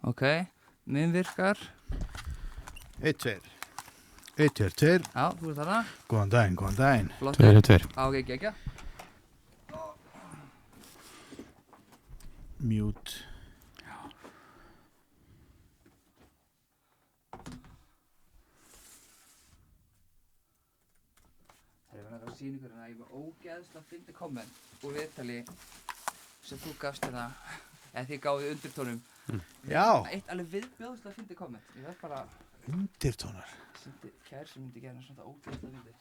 Ok, minn virkar. 1, 2. 1, 2, 2. Já, þú ert þarna. Góðan daginn. Flott. 2 2. Ok, gegja. Mute. Það er verið að sína ykkur að ég var ógeðslega að fyndi komment úr viðtali sem þú gafst hérna, eða þið gáði undirtónum. Já. Eitt alveg viðbjóðslega að fyndi komment. Ég verð bara Undirtónar. kær sem myndi gera svona ógeðslega fyndi.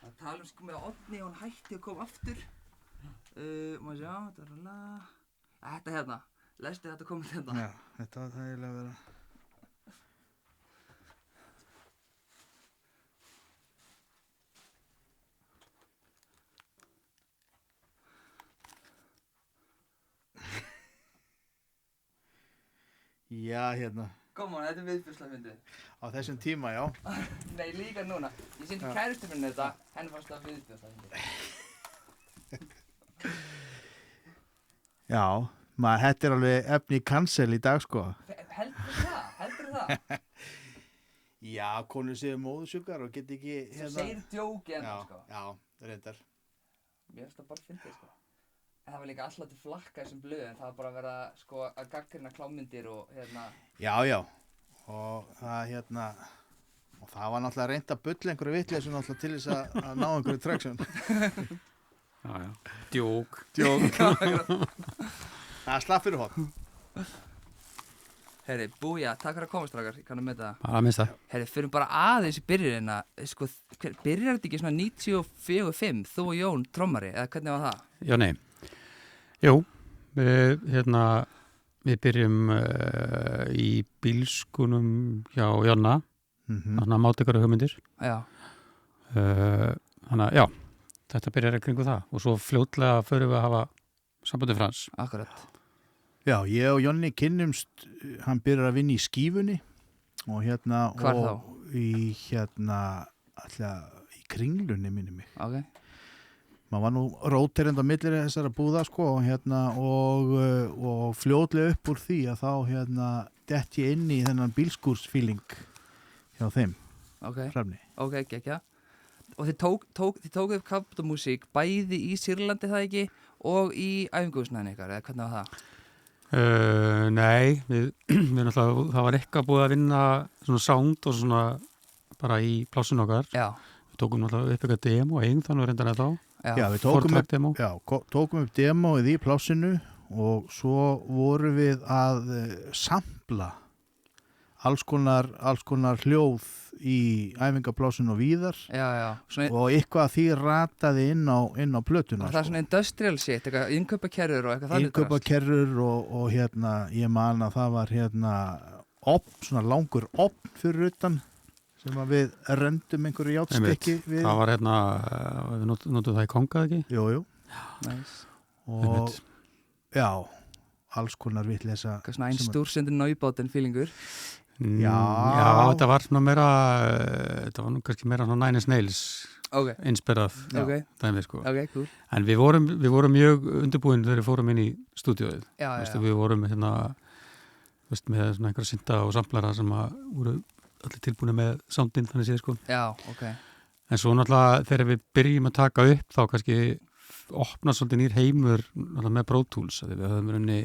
Það tala sko með Oddni og hún hætti að koma aftur. Má sjá, þetta hérna. Lestu þetta komment hérna. Já, þetta var það eiginlega að vera. Já, hérna. Come on, þetta er viðbjóðslega fyndi. Á þessum tíma, já. Nei, líka núna. Ég sýndi kærustu minni þetta, henni fannst það viðbjóðslega fyndi. Já, þetta er alveg efni í cancel í dag, sko. Heldur það? Já, konur séu móðsjúkar og get ekki, Þú segir djóki já, sko. já, reyndar. Mér finnst það bara fyndið sko. En það var líka alltaf til flakka þessum blöðum, það var bara að vera sko að gaggrina klámyndir og hérna. Já, og það, og það var náttúrulega reynd að bulla einhverju vitleysu náttúrulega til þess að ná einhverju traction. Já. Djók. Það slapp fyrir hot. Herri, búja, takk fyrir að koma strákar, ég kannum með það. Bara að mista. Herri, fyrir bara aðeins í byrjunina, sko, byrjar þetta ekki svona 94-5, þú og Jón trommari, eða hvernig var það? Já, nei. Jú, við byrjum í bílskunum hjá Jonna, þannig að máta ykkur hugmyndir. Já. Þannig að, já, þetta byrjar kringu það og svo fljótlega förum við að hafa sambandið Frans. Akkurat. Já, ég og Jonni kynnumst, hann byrjar að vinna í skífunni og Hvar þá? Í alltaf í Kringlunni minni mig. Ok. Maður var nú róterend á millir þessara búða sko og fljótlega upp úr því að þá dett ég inn í þennan bílskúrsfíling hjá þeim. Ok. Hrafni. Ok, gekkja. Og þið tókuð upp kampamúsík bæði í Sýrlandi það ekki og í æfingahúsnæðinu ykkar, eða hvernig var það? Nei, við náttúrulega, það var eitthvað búið að vinna svona sound og svona bara í plássun okkar. Já. Við tókum náttúrulega upp eitthvað demo eigin þannig reyndar þetta á. Já, við tókum upp demóið í plássinu og svo vorum við að sampla alls konar hljóð í æfingaplássinu og víðar. Já. Og eitthvað af því rataði inn á plötuna. Og það er svona industrial shit, eitthvað innkaupakerrur og eitthvað þannig. Innkaupakerrur og ég man að það var svona langur opn fyrir utan sem að við rendum einhverju játstykki við. Það var við notum það í Konga, ekki? Jú. Nice. Og já, alls konar vitleysa. Eitthvað svona einstúrsendur náibáten feelingur. Já, þetta var svona meira, þetta var nú kannski meira svona Nine Inch Nails inspirað dæmi, sko. Ok, cool. En við vorum mjög undirbúin þegar við fórum inn í stúdíóið. Já. Við vorum með svona einhverja synda og samplara sem að voru allir tilbúinu með soundin þannig séð, sko. Já, ok. En svo náttúrulega þegar við byrjum að taka upp þá kannski opna svolítið nýr heimur með Pro Tools. Við höfum runni,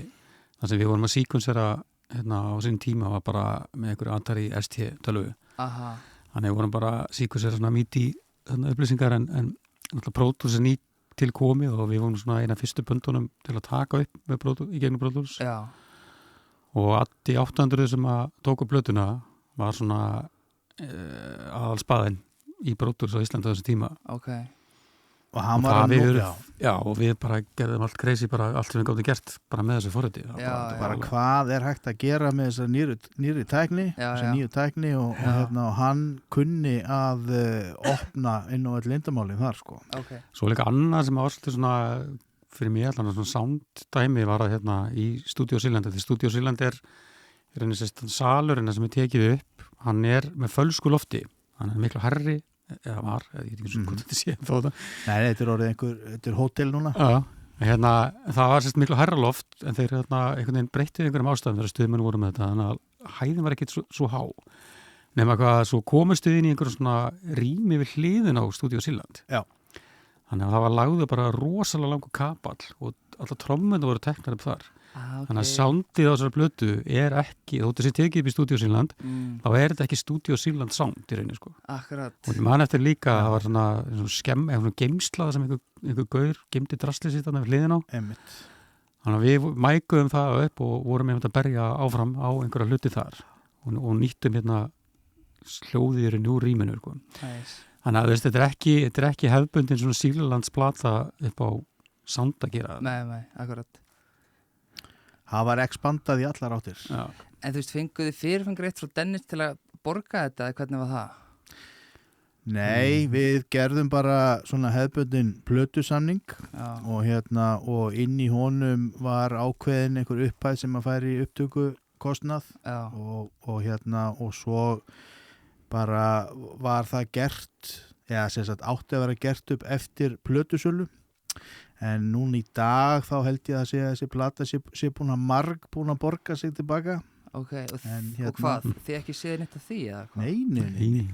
þannig að við vorum að sequencera á sín tíma var bara með einhverju Atari ST tölvu. Aha. Þannig við vorum bara að sequencera svona MIDI upplýsingar en náttúrulega Pro Tools ný til komið og við vorum svona eina fyrstu böndunum til að taka upp í gegnum Pro Tools. Já. Og Addi 800 sem að tóku plötuna var svona aðalspaðinn í Pro Tools á Íslandi á þessu tíma. Ok. Og hann var að nú, já, og við bara gerðum allt crazy, bara allt sem við gátum gert bara með þessu forriti. Bara hvað er hægt að gera með þessa nýri tækni, þessa nýju tækni og hann kunni að opna inn á öll leyndamálin þar, sko. Okay. Svo líka annað sem var svona fyrir mig allan svona sounddæmi var að í Studio Sealand. Því Studio Sealand er salurinn sem er tekið upp, hann er með fölsku lofti, hann er miklu hærri eða var, ég veit ekki hvort þetta sé þá það. Nei, þetta er hótel núna. Já, það var sérst miklu hærra loft en þeir einhvern veginn breyttið einhverjum ástæðum þegar stuðmenn voru með þetta, þannig að hæðin var ekkit svo há. Nema hvað, svo komust við inn í einhverjum svona rými við hliðin á Stúdíó Sýrland. Já. Þannig að það var lagður bara rosalega langur kapall og alltaf trommurnar voru teknar upp þar. Okay. Þannig að soundið á þessari plötu er ekki, þótt þessi tekið upp í Stúdíó Sýrland, þá er þetta ekki Stúdíó Sýrland sound í rauninni, sko. Akkurat. Og ég man eftir líka, það var svona geimslaða sem einhver gaur geimdi drastlið sitt þarna við hliðin á. Einmitt. Þannig að við mækuðum það upp og vorum einhvern að berja áfram á einhverja hluti þar og nýttum hljóðir í nú rýminu, sko. Nice. Þannig að þetta er ekki hefðbundin svona Sýrlandsplata upp á sound að gera. Nei, akkurat. Það var expandað í allar áttir. Já. En þú veist, fenguði fyrirfengur eitt frá Dennis til að borga þetta, eða hvernig var það? Nei, við gerðum bara svona hefðbundin plötusamning og inn í honum var ákveðin einhver upphæð sem að færi í upptökukostnað og svo bara var það gert, sem sagt átti að vera gert upp eftir plötusölu. En núna í dag þá held ég að þessi plata sé búin að borga sig tilbaka. Ok, og hvað? Þið ekki séð neitt af því? Nei.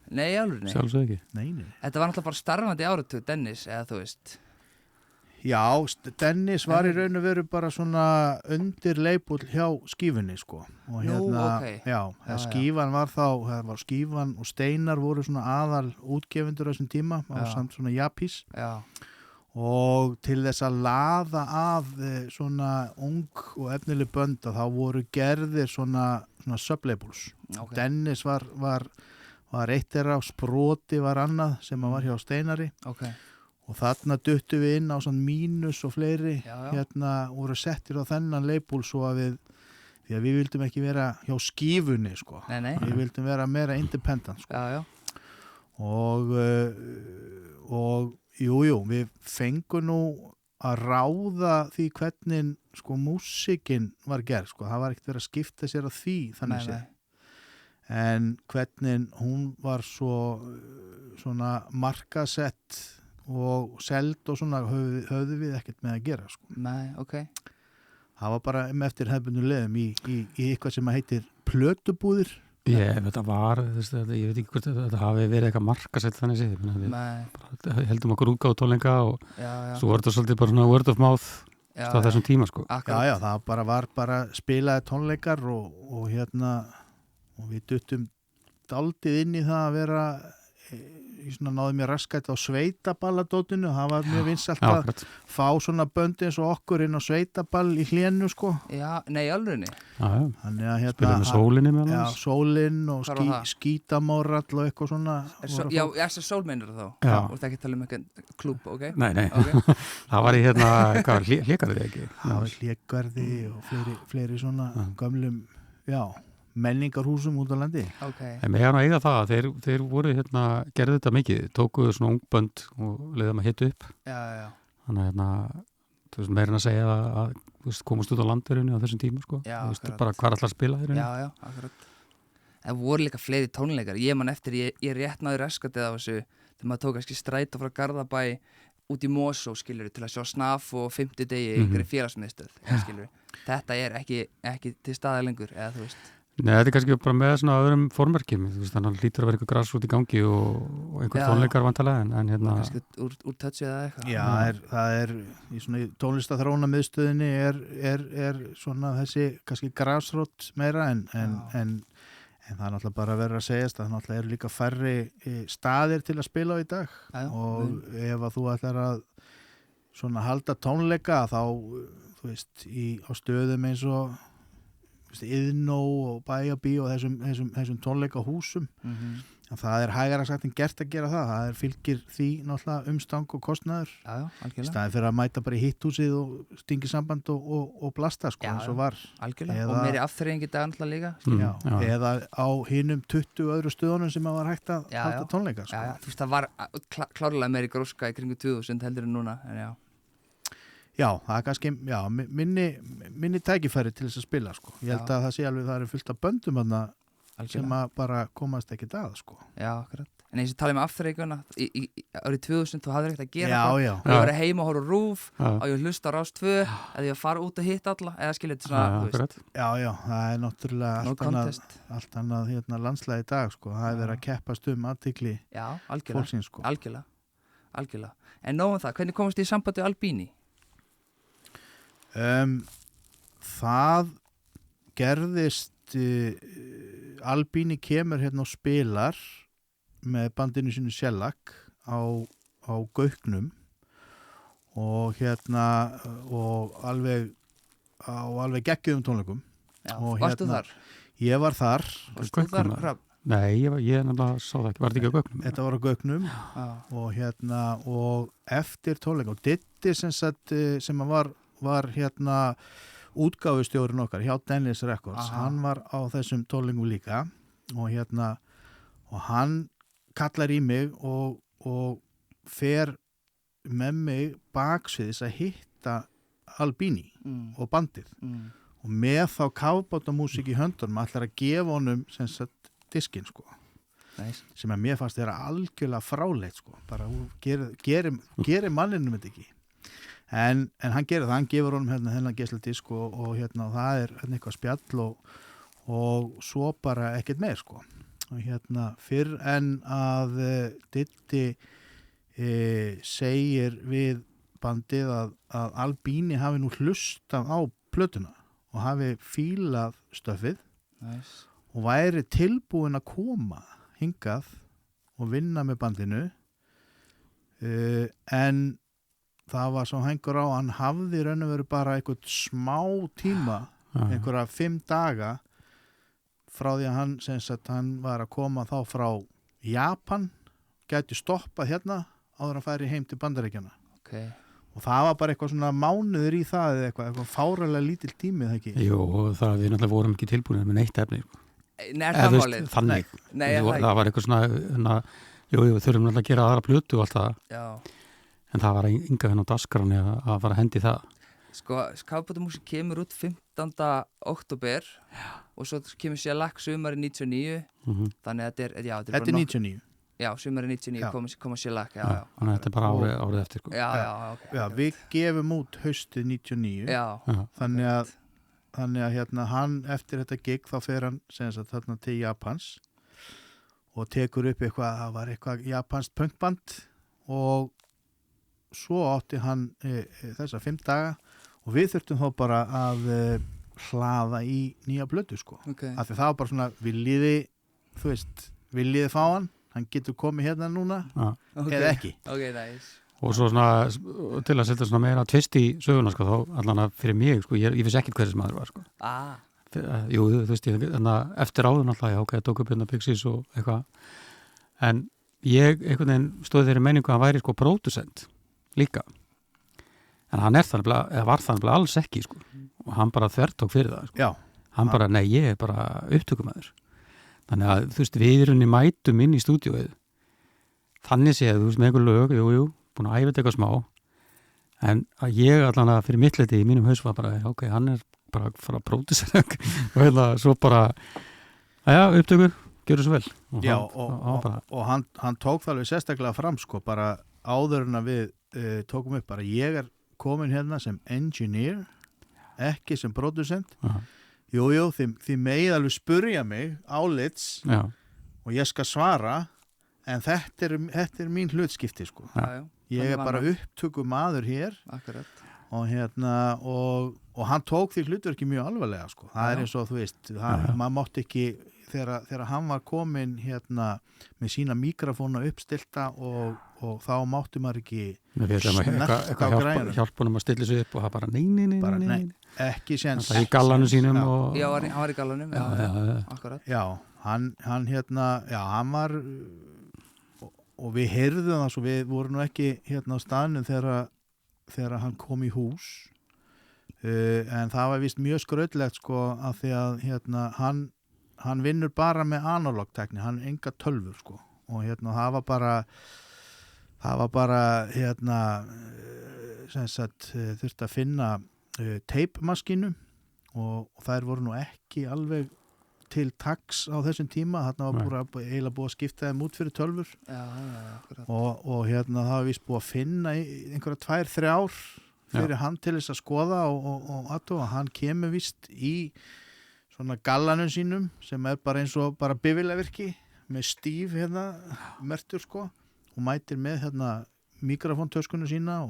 Nei, alveg nei. Sjálfsög ekki. Nei. Þetta var náttúrulega bara starfandi áratug, Dennis, eða þú veist. Já, Dennis var í raun og veru bara svona undir label hjá skífunni, sko. Og skífan var skífan og Steinar voru svona aðal útgefundur á þessum tíma, á samt svona Japís. Já. Og til þess að laða af svona ung og efnileg bönd þá voru gerðir svona sublabels. Okay. Dennis var eitt þeirra, Sproti var annað sem var hjá Steinari. Okay. Og þarna duttu við inn á svona Mínus og fleiri voru settir á þennan label svo að því að við vildum ekki vera hjá skífunni, sko. Nei. Við vildum vera meira independent, sko. Já. Og Jú, við fengum nú að ráða því hvernig sko músikinn var gerð, sko. Það var ekkert verið að skipta sér að því þannig séð. En hvernig hún var svona markasett og seld og svona höfðu við ekkert með að gera, sko. Nei, ok. Það var bara eftir hefðbundum leiðum í eitthvað sem heitir plötubúðir. Þetta var, ég veit ekki hvort þetta hafi verið eitthvað markasett þannig séð. Við heldum okkur útgáfutónleika og svo var þetta svolítið bara svona word of mouth á þessum tíma, sko. Já, það var spilaði tónleikar og við duttum daldið inn í það að vera svona náði mér raskat á sveitaballadótinu. Það var mjög vinsælt að fá svona böndi eins og okkur inn á sveitaball í hlénu, sko. Já, nei, alveg. Þannig að spila með Sólinni með hans. Já, Sólinn og Skítamórall og eitthvað svona. Já, þessi Sól meinur þá? Já. Og það ekki tala um eitthvað klúb, ok? Nei. Okay. Það var í Hlégarði ekki? Það var Hlégarði og fleiri svona gömlum, menningarhúsum út á landi. Okay. En með eiga það, þeir voru gerði þetta mikið, tókuðu svona ungbönd og leiðum að hitta upp. Já. Þannig þú veist, meirinn að segja að komast út á landirunni á þessum tíma, sko. Já, þú veist, bara hvað alltaf spila í rauninni. Já, akkurat. En voru líka fleiri tónleikar. Ég man eftir, ég rétt náður raskatið af þessu, þegar maður tók kannski strætó frá Garðabæ út í Mosó, skilur, til að sjá Snaf og 50 degi í einhverju félagsmiðstöð, skilur. Þetta er ekki til staðar lengur, eða þú veist. Nei, þetta er kannski bara með svona öðrum formerkjum, þú veist, þannig að lítur að vera einhver grassrút í gangi og einhver tónleikar vantarlega, en kannski úr touchi eða eitthvað. Já, það er í svona tónlistaþróuna miðstöðinni er svona þessi kannski grassrút meira, en það er náttúrulega bara verið að segjast að það náttúrulega eru líka færri staðir til að spila á í dag. Og ef að þú ætlar að svona halda tónleika þá, þú veist, á stöðum eins og Iðnó og Bæjabí og þessum tónleikahúsum. Það er hægara sagt en gert að gera það fylgir því náttúrulega umstang og kostnaður. Í staðin fyrir að mæta bara í hitthúsið og stingi samband og blasta, sko, eins og var. Algjörlega, og meiri afþreying í dag náttúrulega líka. Eða á hinum 20 öðru stöðunum sem var hægt að halda tónleika, sko. Þú veist, það var klárlega meiri gróska í kringu 2000 heldur en núna, en Já, það er kannski minni tækifæri til þess að spila, sko. Ég held að það sé alveg, það er fullt af böndum þarna sem að bara komast ekki að sko. Já, akkurat. En eins og talið með afturreikuna, árið 2000, þú hafðir ekkert að gera Já. og ég var heima og horfa á RÚV Já. og ég hlusta á Rás 2 eða ég var fara út að hitta alla eða skilja þetta svona, þú veist, Já, það er náttúrulega no contest. allt annað landslagi í dag sko. Það er verið að keppast athygli Já, algjörlega, fólksins sko. algjörlega. En nóg það, hvernig komast þið í sambandi Albini? Það gerðist Albini kemur hérna og spilar með bandinu sínu Shellac á Gauknum og og alveg geggjuðum tónleikum. Já, Og varstu þar? Ég var þar. Varstu þar, Hrafn? Nei, ég nefnilega sá það ekki, var þetta ekki á Gauknum? Þetta var á Gauknum Já. og eftir tónleika og Diddi sem var útgáfustjórinn okkar hjá Dennis Records, hann var á þessum tónleikum líka og hann kallar í mig og fer með mig baksviðis að hitta Albini og bandið og með þá kafbátamúsík í höndunum ætlar að gefa honum diskinn sko. Nice. Sem að mér fannst þeirra algjörlega fráleit sko. Bara gerir manninum þetta ekki en hann gerir það, hann gefur honum þennan geisladisk og það er eitthvað spjall og svo bara ekkert meir sko. Og fyrr en að Diddi segir við bandið að Albini hafi nú hlustað á plötuna og hafi fílað stöfið Nice. og væri tilbúin að koma hingað og vinna með bandinu en það var svo hengur á, hann hafði raun og veru bara einhvern smá tíma, einhverja 5 daga frá því að hann var að koma þá frá Japan, gæti stoppað hérna áður að færi heim til Bandaríkjanna. Okay. Og það var bara eitthvað svona mánuður í það eða eitthvað fáralega lítill tími, það ekki? Jú, það við náttúrulega vorum ekki tilbúinir með neitt efni. Nei, er það málið? Þannig. Nei, það var eitthvað svona, jú, þurfum náttúrulega að gera aðra plötu og allt það. Já. En það var enga henn á dasgráni að fara að hendi það. Sko, kafbátamúsík kemur út 15. október og svo kemur Shellac sumari 99, þannig að þetta er 99? Já, sumari 99 koma Shellac, já. Þannig að þetta er bara árið eftir. Sko. Já, Já, við gefum út haustið 99, þannig að hann eftir þetta gig þá fer hann þarna til Japans og tekur upp það var eitthvað japanskt punkband og svo átti hann þessa 5 daga og við þurftum þá bara að hlaða í nýja plötu sko. Af því það var bara svona viljiði fá hann getur komið hérna núna eða ekki. Nice. Og svo svona til að setja svona meira tvist í söguna sko, þá allan að fyrir mig sko, ég vissi ekkert hverjum maður var sko. Jú, þú veist eftir áður náttúrulega, ok, tók upp hérna Pixies og eitthvað en ég einhvern veginn stóði þeirri meiningu að hann væri sko pródusent líka en hann var þannig alls ekki sko. Og hann bara þvertók fyrir það sko. Hann bara, nei, ég er bara upptökumæður þannig að þú veist, við erum mætum inn í stúdíóið þannig séð, þú veist, með einhver lög jú, búin að æfa þetta eitthvað smá en að ég allan að fyrir mitt leiti í mínum haus var bara, ok, hann er bara að fara að pródusera og svo bara upptökur, gjör svo vel og hann tók það alveg sérstaklega fram sko, bara áður en að við tókum upp bara, ég er komin hérna sem engineer ekki sem producent jú, þið megið alveg spurja mig álits og ég skal svara en þetta er mín hlutskipti sko. Ég er bara upptöku maður hér og hann tók því hlutverki mjög alvarlega sko. Það er eins og þú veist maður mátti ekki þegar hann var komin hérna með sína mikrofóna uppstilta og þá mátti maður ekki snert á græðinu. Hjálpunum að stilla sig upp og það bara nei, ekki séns. Það í gallanum sínum og... Já, hann var í gallanum, akkurat. Já, hann hann var og við heyrðum það svo, við vorum nú ekki hérna á staðnum þegar hann kom í hús en það var vist mjög skrautlegt sko að því að hérna hann vinnur bara með analogtækni, hann enga tölvur sko og hérna það var bara hérna sem sagt þurfti að finna teipmaskínu og þær voru nú ekki alveg til taks á þessum tíma, þarna var eiginlega búið að skipta þeim út fyrir tölvur akkurat. og hérna það var víst búið að finna einhverja 2-3 ár fyrir hann til þess að skoða og hann kemur víst í svona gallanum sínum sem bara eins og bara bifilavirki með stíf hérna mertur sko og mætir með hérna mikrofóntöskunum sína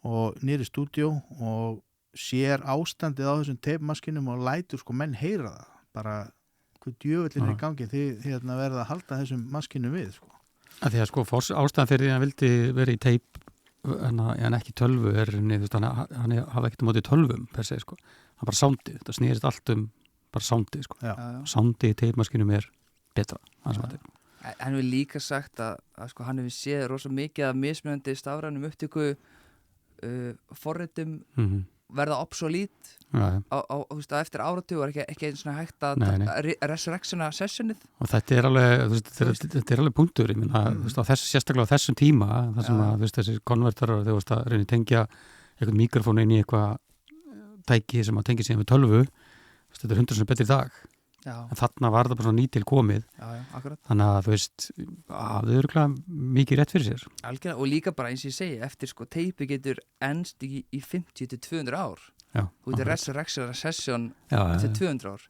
og niður í stúdíó og sér ástandið á þessum teipmaskinum og lætur sko menn heyra það bara hvað djöfullin í gangi þið hérna verða að halda þessum maskinum við sko. Að því að sko ástæðan fyrir því að hann vildi vera í teip en ekki tölvu hann hafa ekkert mótið tölvum per se sko, hann bara sándið þetta snýrist allt bara sándið sko sándið í teipmaskinum betra Hann hefur líka sagt að sko hann hefur séð rosa mikið af mismunandi stafrænum upptöku forritum verða obsolít eftir áratug og ekki eins og hægt að resurrectiona sessionið og þetta alveg punktur ég minna, sérstaklega á þessum tíma þar sem að þessi konvertarar þegar að reyna að tengja eitthvað mikrofón inn í eitthvað tæki sem að tengja síðan við tölvu þetta 100% betri í dag en þarna var það bara svona nýtil komið þannig að þú veist það er mikið rétt fyrir sér algjörlega og líka bara eins og ég segi eftir sko teipi getur ennst í 50-200 ár þú veitir resurrection session til 200 ár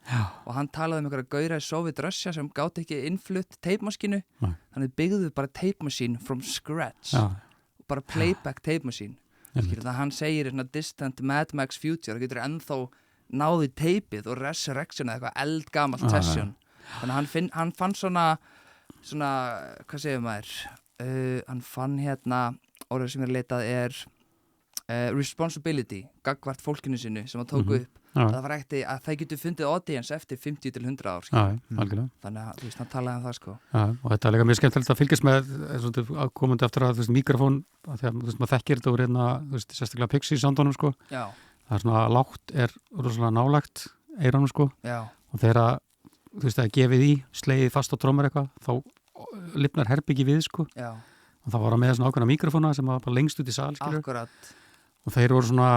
og hann talaði einhverja gauðra í Sovjet-Russia sem gátt ekki innflutt teipmaskínu þannig byggðu bara teipmaskín from scratch bara playback teipmaskín þannig að hann segir svona distant Mad Max future það getur ennþá náði teipið og resurrection eða eitthvað eldgamalt session þannig að hann fann svona hvað segir maður hann fann hérna orðið sem leitað responsibility gagnvart fólkinu sinu sem hann tóku upp það var ekkert að það getur fundið audience eftir 50-100 ár þannig að þú veist hann talaði það sko og þetta er líka mjög skemmtilegt að fylgjast með komandi eftir að mikrofón þegar maður þekkir þetta úr hérna sérstaklega Pixie soundunum sko það svona lágt rosalega nálagt eyranu sko og þegar þú veist að gefið í slegið fast á trommur eitthvað þá lifnar herbyggi við sko og það var með svona ákveðna mikrofóna sem var bara lengst út í sal og þeir voru svona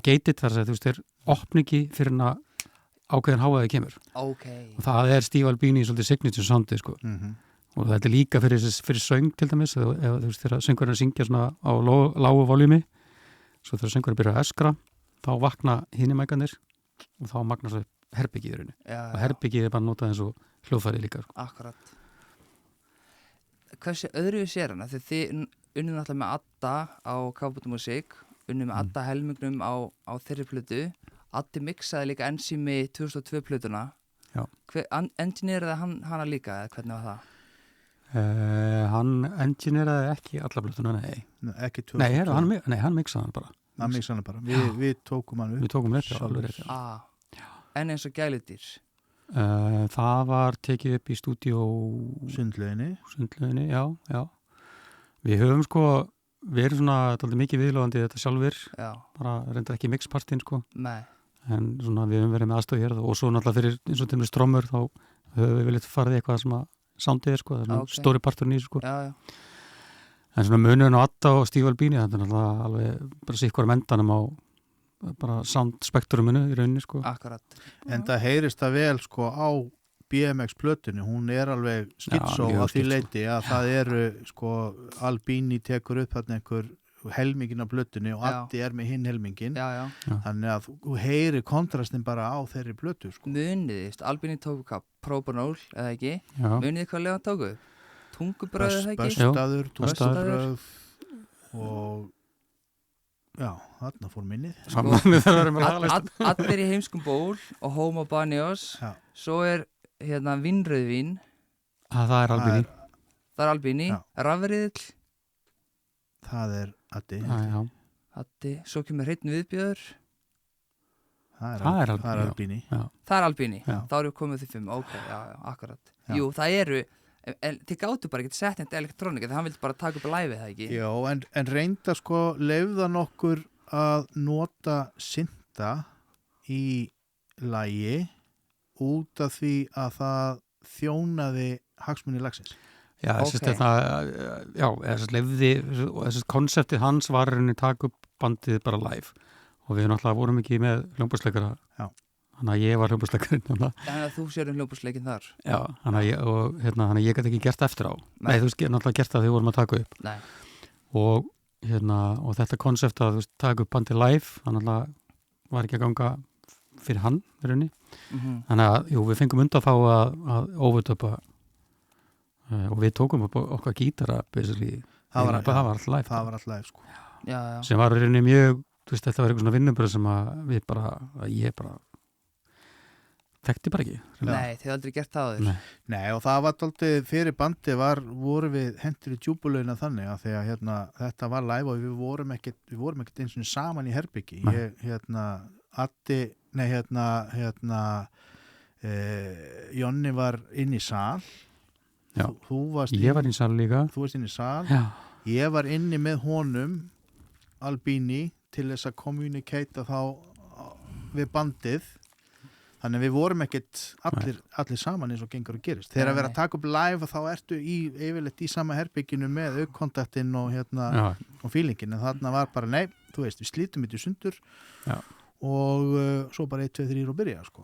gated þar að þú veist þeir opningi fyrir hann að ákveðin háaði kemur og það Steve Albini svolítið signature soundi sko og þetta er líka fyrir söng til dæmis þú veist þegar söngurinn syngja svona á lágu voljumi svo þegar söngurinn byrja að öskra þá vakna hinimækanir og þá magnar svo herbyggið í rauninu og herbyggið bara notað eins og hljóðfæri líka sko. Akkurat Hversu öðru sér hana þegar þið unnum náttúrulega með Adda á Káputum Músík unnum með Adda helmingnum á þeirri plötu Addi mixaði líka Enzimi 2002 plötuna engineeraði hana líka eða hvernig var það? Hann engineeraði ekki alla plötuna, ekki 2002 hann mixaði hann bara hann mixaði hann bara, við tókum hann upp við tókum rétt en eins og Gæludýr það var tekið upp í stúdíó Sundlauginni, já við höfum sko við erum svona dálítið mikið viðlóðandi þetta sjálfur bara reyndar ekki mixpartin sko en svona við höfum verið með aðstöð hér og svo náttúrulega fyrir eins og til með strómur þá höfum við viljað farið eitthvað sem að soundið sko, það er svona stóri parturinn í sko en svona munurinn á Adda og Steve Albini þetta er náttúrulega alveg bara sikkur endanum á bara soundspektruminu í rauninni sko en það heyrist það vel sko á BMX plötunni, hún alveg skitsó að því leiti að það eru sko Albini tekur upp þarna einhver helmingin af plötunni og Addi með hinn helmingin þannig að þú heyri kontrastin bara á þeirri plötu sko. Muniðist, Albini tóku hvað própanól eða ekki, muniði hvað lega tóku tungubröð eða ekki tungubröð og já, þarna fór minnið Allir í heimskum ból og Homo Banios svo hérna vinnröðvín það Albini rafriðill það Addi, svo kemur hreinn viðbjöður það Albini þá eru við komið til 5 akkurat jú, það eru þið gáttu bara ekki sett þetta elektrónika þegar hann vildi bara taka upp live það ekki já, en reynda sko leyfðan okkur að nota synta í lagi út af því að það þjónaði hagsmuni lagsins þess lefði og þess konseptið hans var að taka upp bandið bara live og við náttúrulega vorum ekki með hljómborðsleikara þannig að ég var hljómbúsleikarinn Þannig að þú sér hljómbúsleikin þar? Já, þannig að ég gæti ekki gert eftir á. Nei, þú veist, náttúrulega gert það þegar við vorum að taka upp. Nei. Og þetta konsept að, þú veist, taka upp bandi live, þannig að var ekki að ganga fyrir hann, í rauninni. Þannig að, jú, við fengum undan þá að overtöpa og við tókum upp okkar gítara, basically. Það var alltaf live. Það var alltaf live, sko. Já. Sem var í rauninni mjög, þú veist, þetta var eitthvað svona vinnubröð sem að ég bara þekkti bara ekki. Nei, þið aldrei gert það á þér. Nei, og það var aldrei fyrir bandi voru við hendur í djúbulögina þannig að þegar þetta var live og við vorum ekkert eins og saman í herbyggi. Jonni var inn í sal. Já, ég var inn í sal líka. Þú varst inn í sal. Já. Ég var inni með honum, Albini, til þess að kommunikata þá við bandið. Þannig að við vorum ekkert allir saman eins og gengur og gerist. Þegar að vera að taka upp live þá ertu yfirleitt í sama herbygginu með aukkontaktinn og og feelingin. En þarna var bara, nei, þú veist, við slítum þetta í sundur og svo bara 1, 2, 3 og byrja, sko.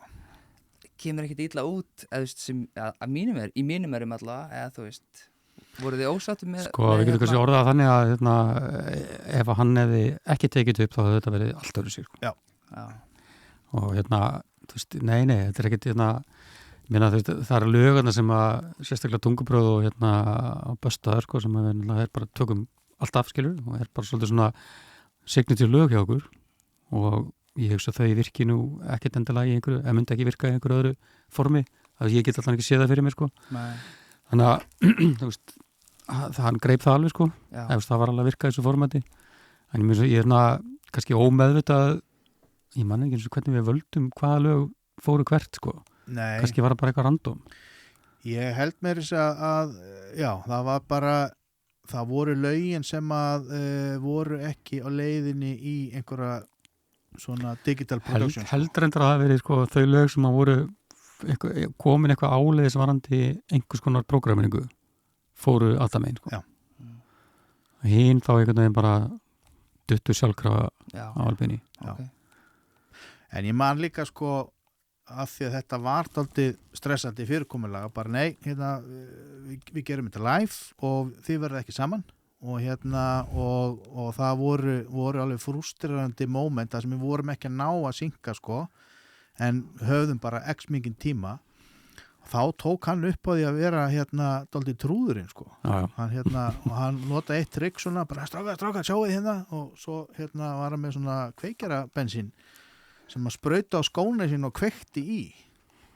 Kemur ekkert illa út, í mínum erum allavega, eða þú veist, voru þið ósáttu með... Sko, við getum kannski orðað þannig að ef hann hefði ekki tekið upp þá hefði þetta verið allt öðru sér. Já. Og þú veist, nei, þetta er ekkert, minna, þú veist, það eru lögarna sem að, sérstaklega tungubröð og á böstaður, sko, sem að við bara tökum allt af, skilur, og bara svolítið svona signature lög hjá okkur og ég hugsa þau virki nú ekkert endilega í einhverju, myndi ekki virka í einhverju öðru formi, að ég get alltaf ekki séð það fyrir mér, sko. Nei. Þannig að, þú veist, hann greip það alveg, sko, það var alveg að virka í þessu formati, en ég er kannski ómeðvitað, ég man ekki eins og hvernig við völdum hvaða lög fóru hvert, sko. Nei. Kannski var það bara eitthvað random. Ég held mér þess að það var bara, það voru lögin sem að voru ekki á leiðinni í einhverja svona digital production. Heldur endur að það verið, sko, þau lög sem að voru komin eitthvað áleiðis varandi einhvers konar prógraminningu fóru að það megin, sko. Já. Hinn þá einhvern veginn bara duttu sjálfkrafa á Albini. Okay. En ég man líka, sko, af því að þetta var dálítið stressandi fyrirkomulega, bara nei, við gerum þetta live og þið verður ekki saman og og það voru alveg frústrerandi moment þar sem við vorum ekki að ná að synka, sko, en höfðum bara x mikinn tíma. Þá tók hann upp á því að vera dálítið trúðurinn, sko. Og hann notaði eitt trikk svona, bara strákar, sjáu þið og svo var hann með svona kveikjara bensín sem að sprauta á skóna sín og kveikti í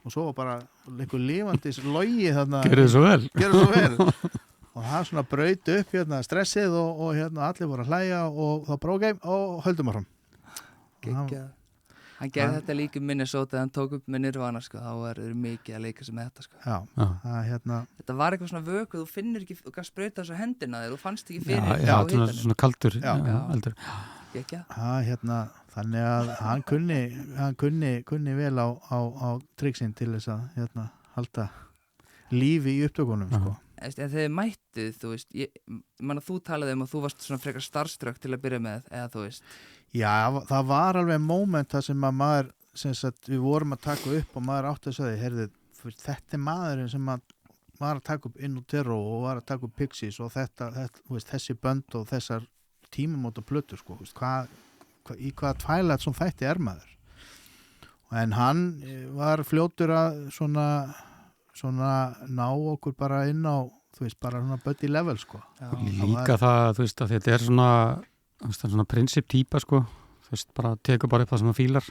og svo var bara einhver lifandis logi þarna. Gerðu svo vel. Og það svona braut upp stressið og allir voru að hlæja og þá bara ok, og höldum áfram. Geggjað. Hann gerði þetta líka í Minnesota, hann tók upp með Nirvana, sko, þá er mikið að leika sem þetta, sko. Já. Þetta var eitthvað svona vöku, þú finnir ekki, þú gafst sprauta þessu hendina þér, þú fannst ekki fyrir á hitanum. Svona kaldur, eldur. Geggjað. Þannig að hann kunni vel á triksin til þess að halda lífi í upptökunum, sko. En þegar þið mættuð, þú veist, ég man að þú talaði að þú varst svona frekar starstruck til að byrja með, eða þú veist. Já, það var alveg moment það sem að maður, við vorum að taka upp og maður átti að segja, heyrðu, þetta er maðurinn sem að var að taka upp In Utero og var að taka upp Pixies og þetta þessi bönd og þessar tímamóta plötur, sko, í hvaða Twilight sem þætti er maður. En hann var fljótur að svona ná okkur bara inn á, þú veist, bara svona buddy level, sko. Líka það, þú veist, að þetta er svona prinsiptýpa, sko, þú veist, bara tekur bara upp það sem hann fílar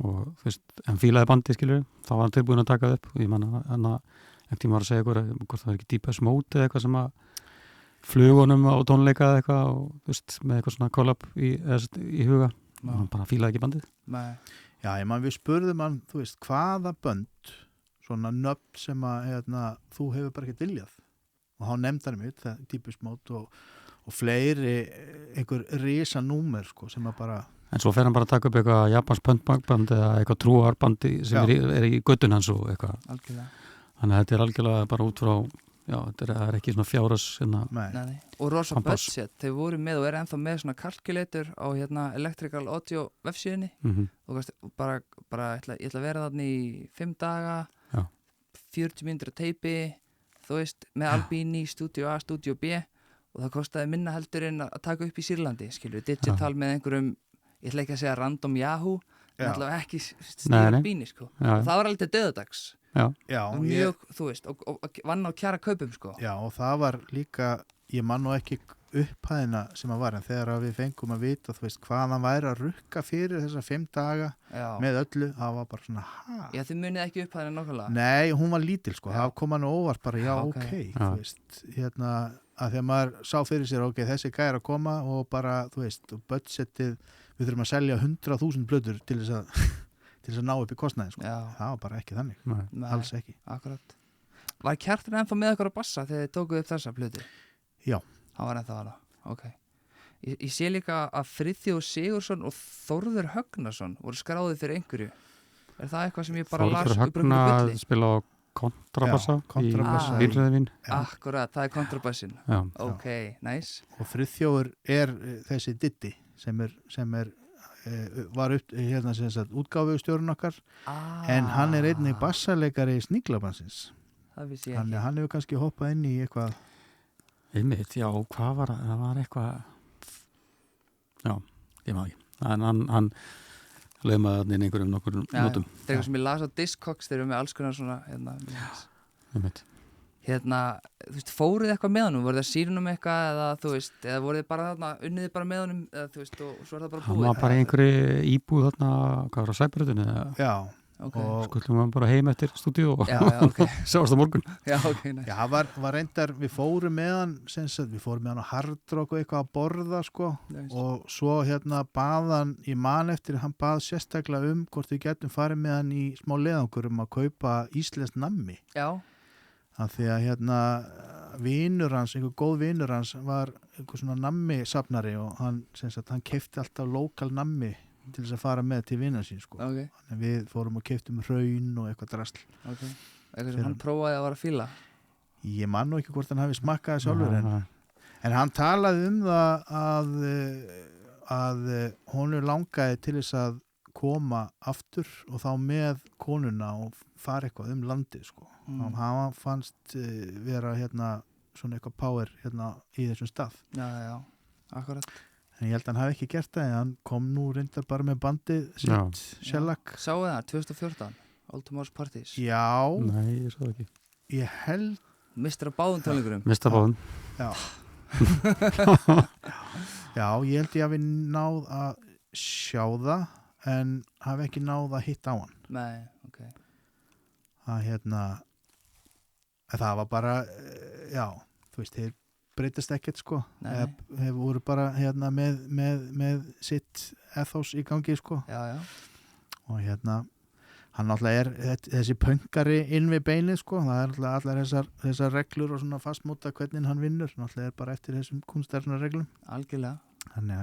og þú veist, hann fílaði bandi, skilur, þá var hann tilbúin að taka það upp og ég man að einhvern tíma var að segja hvort það var ekki dýpa smóti eða eitthvað sem að flugunum á tónleika eða eitthvað og þú veist, með eitthvað svona collab í huga og hann bara fílaði ekki bandið. Já, ég man við spurðum hann, þú veist, hvaða bönd svona nöfn sem að þú hefur bara ekki viljað og hann nefndi hann mitt, það Deepest Mode og fleiri einhver risa númer, sko, sem að bara en svo fer hann bara að taka upp eitthvað japansk pöntband eða eitthvað trúarbandi sem er í göttun hans og eitthvað. Algjörlega. Þannig að þetta er algjörlega bara út frá já, það er ekki svona fjárhás hérna, Nei. Og rosa Kompás. budget, þau voru með og er ennþá með svona calculator á Electrical Audio vefsíðunni og bara ég ætla að vera þarna í 5 daga Já. 40 mínútur á teipi þú veist, með Albini, Studio A, Studio B og það kostaði minna heldur en að taka upp í Sýrlandi, skilur, digital með einhverjum, ég ætla ekki að segja random Yahoo, en allavega ekki stíða Albini, sko, og það var alveg döðadags, mjög, þú veist, og vann á kjara kaupum, sko. Já, og það var líka, ég man nú ekki upphæðina sem að var, en þegar við fengum að vita, þú veist, hvað hann væri að rukka fyrir þessa 5 daga með öllu, það var bara svona, Já, þið munið ekki upphæðina nokkulega? Nei, hún var lítil, sko, það kom hann óvart bara, ok, þú veist, að þegar maður sá fyrir sér, ok, þessi gæri að koma og bara, þú veist, budgetið, við þurfum að selja 100.000 blöður til þess að ná upp í kostnaðin, sko. Það var bara ekki þannig, alls ekki. Akkurat. Var Kjartan ennþá með okkur að bassa þegar þið tókuð upp þessa blöðu? Já. Hann var ennþá hana, ok. Ég sé líka að Friðþjóð Sigursson og Þórður Högnason voru skráðið fyrir einhverju. Er það eitthvað sem ég bara las upp Þórður Högna spila á kontrabassa í Vínröðvin. Akkurat, það er kontrabassin. Ok, nice. Og Friðþjóður er þessi Diddi sem var útgáfustjórinn okkar, en hann er einnig bassaleikari í Sníklabansins. Það vissi ég ekki. Þannig að hann hefur kannski hoppað inn í eitthvað. Einmitt, já, hvað var það? Var eitthvað, já, ég maður ekki. Hann leimaði hann inn einhverjum nokkur notum. Það er eitthvað sem ég las á Discogs, þeir eru með alls konar svona, Einmitt. Þú veist, fóruð eitthvað með honum, voruð það sýrunum eitthvað eða þú veist, eða voruð þið bara þarna, unniðið bara með honum eða þú veist, og svo er það bara búið? Hann var bara einhverju íbúð þarna, hvað var á Sæbrautinni eða? Já. Skullum við bara heim eftir stúdíu og sáast á morgun. Já, ok, næst. Já, var reyndar, við fórum með hann, við fórum með hann á Hard Rock og eitthvað að borða, sko, og svo bað hann, ég man eftir, hann bað sérstaklega hvort við getum farið með hann í smá leiðangur að kaupa íslenskt nammi. Já. Af því að vinur hans, einhver góð vinur hans var einhver svona nammi safnari og hann keypti alltaf lokal nammi til þess að fara með til vinnar sín, sko. Okay. Þannig við fórum og keyptum hraun og eitthvað drasl. Ok, eitthvað sem hann prófaði að vara að fíla? Ég man nú ekki hvort hann hafi smakkað sjálfur, en hann talaði það að honum langaði til þess að koma aftur og þá með konuna og fara eitthvað landið, sko. Hann fannst vera svona eitthvað power í þessum stað. Já, akkurat. En ég held að hann hafi ekki gert það, en hann kom nú reyndar bara með bandið sitt, Shellac. Sáu það, 2014, Old Tomorrow's Parties. Já. Nei, ég sá ekki. Ég held... Mistur á báðum tónleikurum. Mistur á báðum. Já. Já, ég held ég hafi náð að sjá það, en hafi ekki náð að hitta á hann. Nei, ok. Það var bara, já, þú veist, þeir breytast ekkert, sko. Þeir voru bara með sitt ethos í gangi, sko. Já. Og hann náttúrulega er þessi pönkari inn við beinið, sko. Það er náttúrulega allar þessar reglur og svona fastmóta hvernig hann vinnur. Náttúrulega er bara eftir þessum kunstærna reglum. Algjörlega. Þannig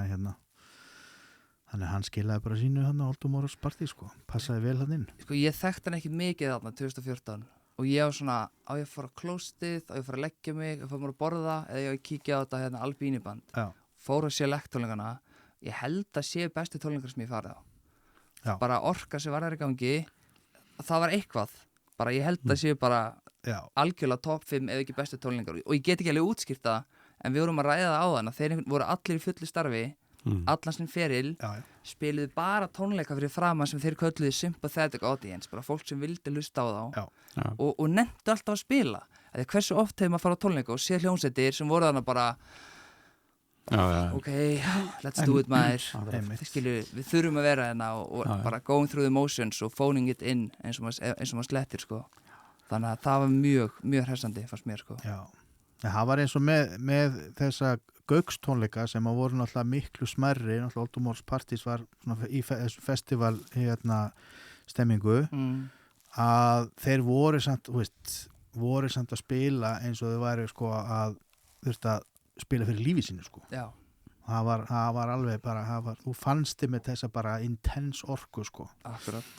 að hann skilaði bara sínu Old Tomorrow's Party, sko. Passaði vel hann inn. Sko, ég þekkti hann ekki mikið þarna 2014. Og ég á svona, á ég að fara á klóstið, á ég að fara að leggja mig, á ég að fara að borða, eða ég á að kíkja á þetta Albini band. Já. Fór að sé leggtólingana, ég held að sé bestu tólingar sem ég farið á. Já. Bara orka sem var þar í gangi, það var eitthvað. Bara ég held að sé bara algjörlega top 5 ef ekki bestu tólingar. Og ég get ekki alveg útskýrt það, en við vorum að ræða það á þann að þeir voru allir í fullu starfi, allan sem feril, spiluðu bara tónleika fyrir framan sem þeir kölluðu sympathetic audience, bara fólk sem vildi hlusta á þá og nefndu alltaf að spila. Þegar hversu oft hefur maður að fara á tónleika og sé hljómsveitir sem voru þarna bara ok, let's do it, maður. Við þurfum að vera hérna og bara going through the motions og phoning it in eins og maður slettir, sko. Þannig að það var mjög, mjög hressandi fannst mér, sko. Já. Það var eins og með þessa Gaukstónleika sem að voru náttúrulega miklu smærri, náttúrulega Old Tomorrow's Parties var í þessu festival stemmingu, að þeir voru samt að spila eins og þau væri, sko, að þurft að spila fyrir lífi sínu, sko. Já. Það var alveg bara, þú fannst þið með þessa bara intense orku, sko. Akkurat.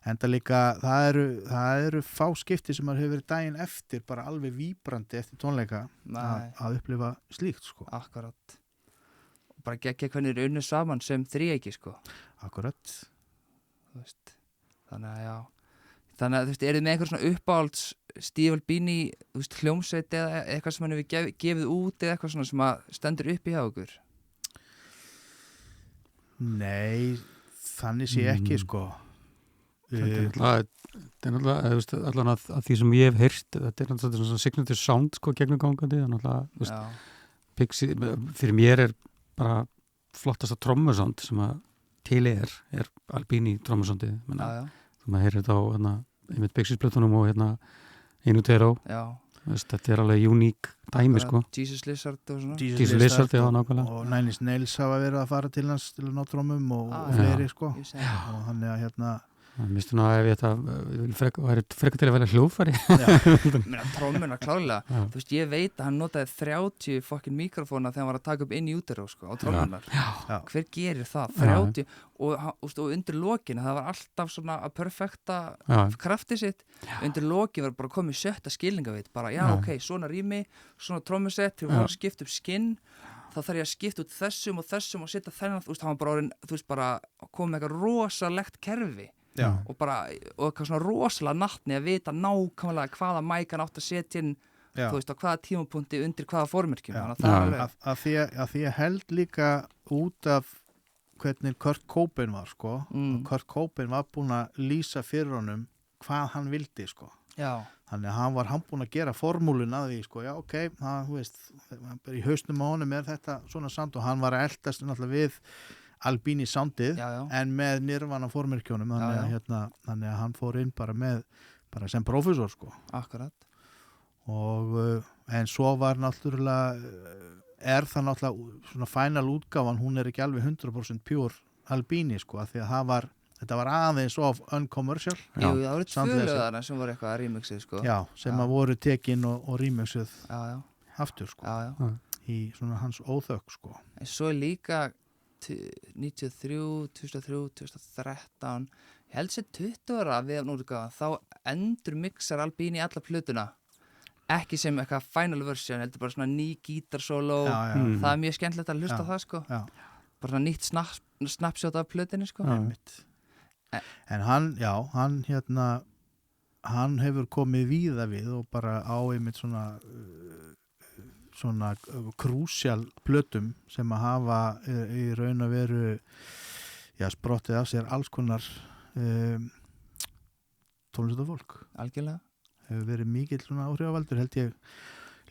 enda líka, það eru fá skipti sem maður hefur verið daginn eftir bara alveg víbrandi eftir tónleika að upplifa slíkt sko. Akkurat. Og bara geggja hvernig þeir unnu saman sem þríeiki sko. Akkurat. Þú veist. Þannig að þú veist, eru þið með einhver svona uppáhalds Steve Albini, þú veist, hljómsveit eða eitthvað sem hann hefur gefið út eða eitthvað svona sem að stendur upp í hjá okkur? Nei, þannig sé ekki sko. Þetta er náttúrulega allan að því sem ég hef heyrt, þetta er náttúrulega svona signature sound sko gegnum gangandi, það er náttúrulega Pixie, fyrir mér er bara flottasta trommusound sem að til er Albini trommusoundi, maður heyrir þetta á einmitt Pixies plötunum og Inutero, þetta er alveg uník dæmi sko. Jesus Lizard og svona. Jesus Lizard, já, nákvæmlega. Og Nine Inch Nails hafa verið að fara til hans til að ná trommum og fleiri sko. Og hann er Mistu ná ef ég vil freka til að velja hljóðfæri. Trommuna klálega. Þú veist, ég veit að hann notaði 30 fucking mikrofóna þegar hann var að taka upp inn í útero sko, á trommunar. Hver gerir það? 30 og undir lokinu, það var alltaf svona að perfekta kraftið sitt. Undir lokinu var bara komið sjötta skilningaveit, bara ok, svona rými, svona trommusett, þegar við skipta upp skinn, þá þarf ég að skipta út þessum og setja þennan, þú veist, það var bara orðin, þú veist, bara komið eitthvað rosalegt kerfi. Og eitthvað svona rosalega nattni að vita nákvæmlega hvaða mækan átt að setja inn, þú veist, á hvaða tímapunkti undir hvaða formerkjum. Að því að held líka út af hvernig Kurt Cobain var sko. Kurt Cobain var búin að lýsa fyrir honum hvað hann vildi sko. Þannig að hann var búin að gera formúlun að því sko. Já, ok, það, þú veist, í hausnum á honum er þetta svona samt og hann var að eldast náttúrulega við Albini soundið en með Nirvana formerkjónum þannig að hann fór inn bara sem prófessor sko. Akkurat. Og en svo var náttúrulega það náttúrulega svona final útgáfan, hún er ekki alveg 100% pure Albini sko, af því að þetta var aðeins of uncommercial. Jú, það voru tvöluðarna sem voru eitthvað að remixið sko. Já, sem að voru tekin og remixið aftur sko. Í svona hans óþökk sko. En svo líka 93, 2003, 2013 ég held sér 20 ára við nútgáðan, þá endur mixar Albini alla plötuna, ekki sem eitthvað final version, heldur bara svona ný gítarsóló, það er mjög skemmtilegt að hlusta á það sko, bara svona nýtt snapshot af plötunni sko. En hann hefur komið víða við og bara á einmitt svona krúsjál plötum sem að hafa í raun að veru sprottið af sér alls konar tónlistafólk. Algjörlega. Hefur verið mikill svona áhrifavaldur, held ég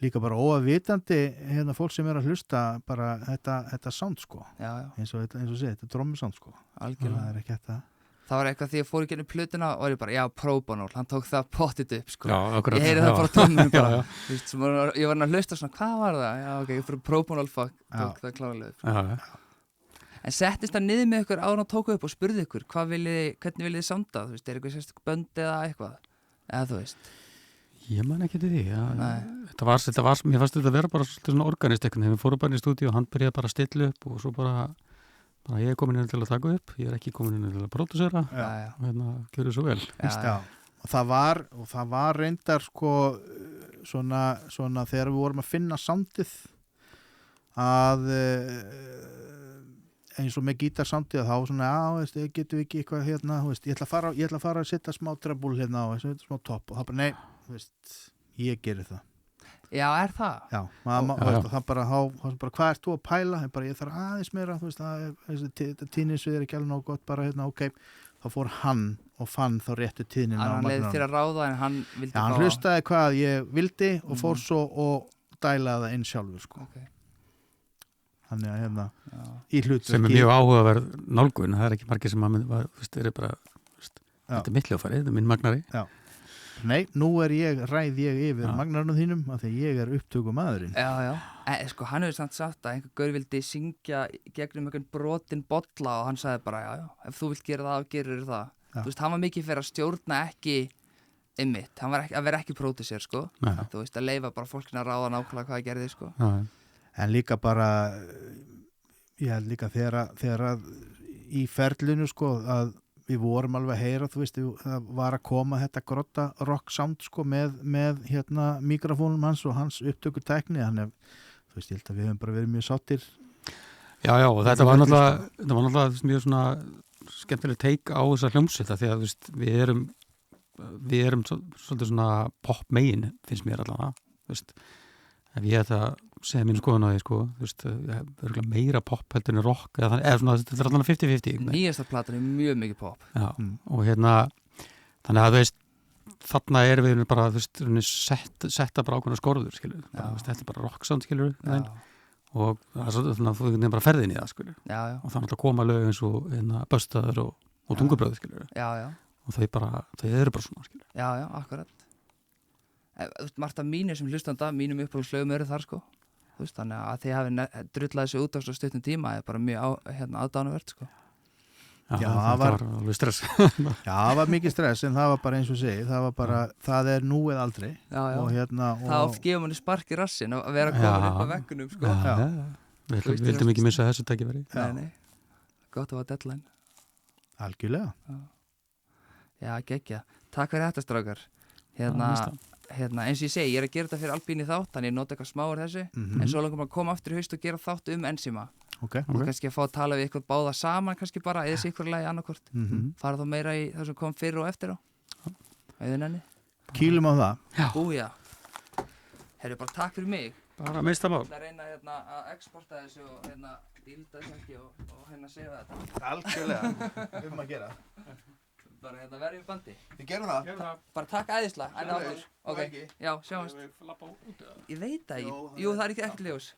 líka bara óavitandi fólk sem er að hlusta bara þetta sound sko. Eins og segið, þetta trommusound sko. Algjörlega. Það er ekki þetta. Það var eitthvað því ég fór í gennum plötuna og ég bara, Próbanól, hann tók það pottit upp sko. Akkurat, ég heyri það bara tónum bara. Ég var að hlusta svona, hvað var það? Já, ok, ég fór Próbanól tók það klárlega upp. En settist það niður með ykkur áður og tóku upp og spurði ykkur, hvernig viljið þið sounda? Þú veist, er eitthvað sérstök bönd eða eitthvað? Eða þú veist? Ég man ekki til því, þetta var, mér fannst þetta að vera bara svona organist eitthvað, við fórum bara í stúdíu og hann byrjaði bara að stilla upp og svo bara ég er komin inn til að taka upp, ég er ekki komin inn til að pródusera og gjörðu svo vel. Og það var reyndar sko svona þegar við vorum að finna soundið að eins og með gítarsoundið þá svona, getum við ekki eitthvað ég ætla að fara að setja smá treble og smá topp og það bara, nei, ég gerir það. Já, er það? Já, það bara, hvað ert þú að pæla? Ég þarf aðeins meira, þetta tíðninsvið er ekki alveg nóg gott, bara ok, þá fór hann og fann þá réttu tíðnina á magnanum. Hann leiði þér að ráða en hann vildi hann hlustaði hvað ég vildi og fór svo og dælaði það inn sjálfur sko. Þannig að í hlutverki sem er mjög áhugaverð nálgun, það er ekki margir sem er bara þetta er mitt hljóðfæri, þetta er minn magnari. Nei, nú ræð ég yfir magnarnum þínum af því ég er upptökumaðurinn. Sko, hann hefur sagt að einhver gaur vildi syngja gegnum einhvern brotinn bolla og hann sagði bara, ef þú vilt gera það, gerir það. Þú veist, hann var mikið fyrir að stjórna ekki einmitt, hann var að vera ekki pródusser, sko. Þú veist, að leyfa bara fólkina að ráða nákvæmlega hvað það gerði, sko. En líka bara, ég held líka þegar í ferlinu, sko, að við vorum alveg að heyra, þú veist, það var að koma þetta grotta rock sound sko með hérna mikrofónum hans og hans upptökutækni, þannig að þú veist, ég held að við hefum bara verið mjög sáttir. Já, og þetta var náttúrulega mjög svona skemmtileg teik á þessa hljómsveita því að þú veist, við erum svolítið svona pop megin finnst mér allavega, þú veist ef ég ætta að segja mínu skoðun á því sko, þú veist, örgulega meira pop heldur en rock eða svona, þetta er allavega 50-50. Nýjasta platan er mjög mikið pop. Já, og hérna þannig að þú veist, þarna erum við bara, þú veist, setta bara ákveðna skorður, skilur, bara, veist, þetta er bara rock sound, skilur, og það er svona, þú nefnir bara ferðin í það, skilur, og þannig að koma lög eins og Böstaður og Tungubröð, skilur, og þau eru bara svona, skilur. Já, akkurat. Margt af mínir sem hlustanda, mínum uppáhaldslögum eru þar, sko. Þú veist, þannig að þið hafi drullað þessu út á svo stuttum tíma er bara mjög aðdánuvert, sko. Já, það var alveg stress. Já, það var mikið stress, en það var bara eins og segi, það var bara, það er nú eða aldrei. Já. Og hérna, það oft gefur manni spark í rassin að vera komin upp á veggunum, sko. Við vildum ekki missa þessu tækifæri. Nei, gott að hafa deadline. Algjörlega. Já, geggja. Takk fyrir þetta, strákar. Hérna, eins og ég segi, ég er að gera þetta fyrir Alpíni þátt, þannig ég nota eitthvað smáur þessu, en svo langar maður að koma aftur í haust og gera þátt enzíma. Okay. Og kannski að fá að tala við eitthvað báða saman kannski bara, eða sikkur lagi annarkvort. Fara þá meira í það sem kom fyrir og eftir á. Eða nenni. Kýlum á það. Búja. Herru, bara takk fyrir mig. Bara meista mál. Það reyna að exporta þessu og dílda þessu ekki og segja þetta. Algjörlega. Að gera. Bara verðum við bandi. Við gerum það. Bara takk æðislega. Ok, já, sjáumst. Ég veit það ekki. Jú, það er ekki ljós.